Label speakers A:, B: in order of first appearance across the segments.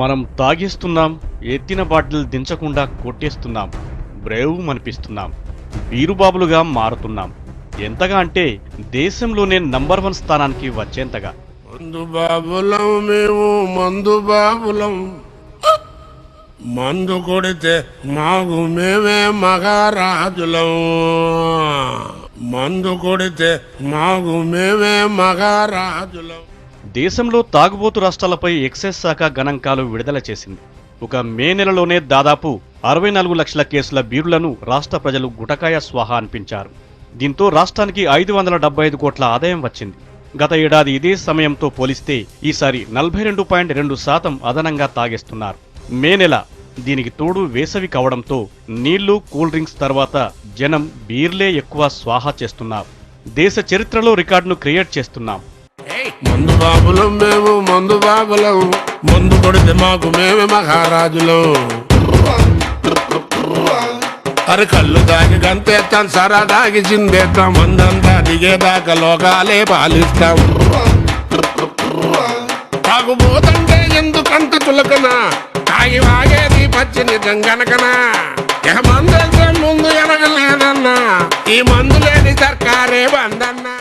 A: మనం తాగేస్తున్నాం, ఎత్తిన bottle దించకుండా కొట్టేస్తున్నాం, Brave మనిపిస్తున్నాం, బీరుబాబులుగా మారుతున్నాం. ఎంతగా అంటే దేశంలోనే నంబర్ 1 స్థానానికి వచ్చేంతగా.
B: మందు బాబులం మేము, మందు బాబులం. మందు కొడితే మాకు మేమే మహారాజులం. మందు కొడితే మాకు మేమే మహారాజులం.
A: దేశంలో తాగుబోతు రాష్ట్రాలపై ఎక్సైజ్ శాఖ గణాంకాలు విడుదల చేసింది. ఒక మే నెలలోనే దాదాపు 64 లక్షల కేసుల బీరులను రాష్ట్ర ప్రజలు గుటకాయ స్వాహా అనిపించారు. దీంతో రాష్ట్రానికి 575 కోట్ల ఆదాయం వచ్చింది. గత ఏడాది ఇదే సమయంతో పోలిస్తే ఈసారి 42.2% అదనంగా తాగేస్తున్నారు. మే నెల, దీనికి తోడు వేసవి కావడంతో నీళ్లు, కూల్ డ్రింక్స్ తర్వాత జనం బీర్లే ఎక్కువ స్వాహా చేస్తున్నారు. దేశ చరిత్రలో రికార్డును క్రియేట్ చేస్తున్నాం.
B: మందు బాబులం మేము, మందు బాబులం. మందు కొడితే మాకు మేమే మహారాజులం. అరే కళ్ళు దాగి గంతేస్తాం, సరా దాగి చిందేస్తాం, మందంతా దిగేదాకా లోకాలే పాలిస్తాం. తాగుబోతంటే ఎందుకంత చులకన, తాగి వాగేది పచ్చిని గనకనా. ఇక మందు ముందు ఎనగలేదన్నా, ఈ మందు లేని సర్కారే బందన్నా.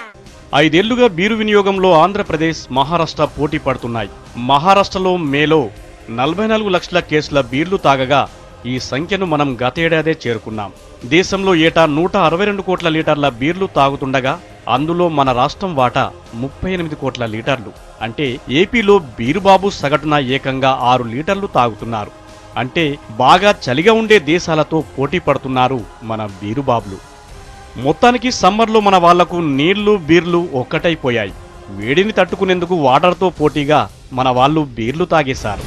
A: 5 ఏళ్లుగా బీరు వినియోగంలో ఆంధ్రప్రదేశ్, మహారాష్ట్ర పోటీ పడుతున్నాయి. మహారాష్ట్రలో మేలో 44 లక్షల కేసుల బీర్లు తాగగా ఈ సంఖ్యను మనం గతేడాదే చేరుకున్నాం. దేశంలో ఏటా 162 కోట్ల లీటర్ల బీర్లు తాగుతుండగా అందులో మన రాష్ట్రం వాటా 38 కోట్ల లీటర్లు. అంటే ఏపీలో బీరుబాబు సగటున ఏకంగా 6 లీటర్లు తాగుతున్నారు. అంటే బాగా చలిగా ఉండే దేశాలతో పోటీ పడుతున్నారు మన బీరుబాబులు. మొత్తానికి సమ్మర్లో మన వాళ్లకు నీళ్లు, బీర్లు ఒక్కటైపోయాయి. వేడిని తట్టుకునేందుకు వాటర్తో పోటీగా మన వాళ్ళు బీర్లు తాగేశారు.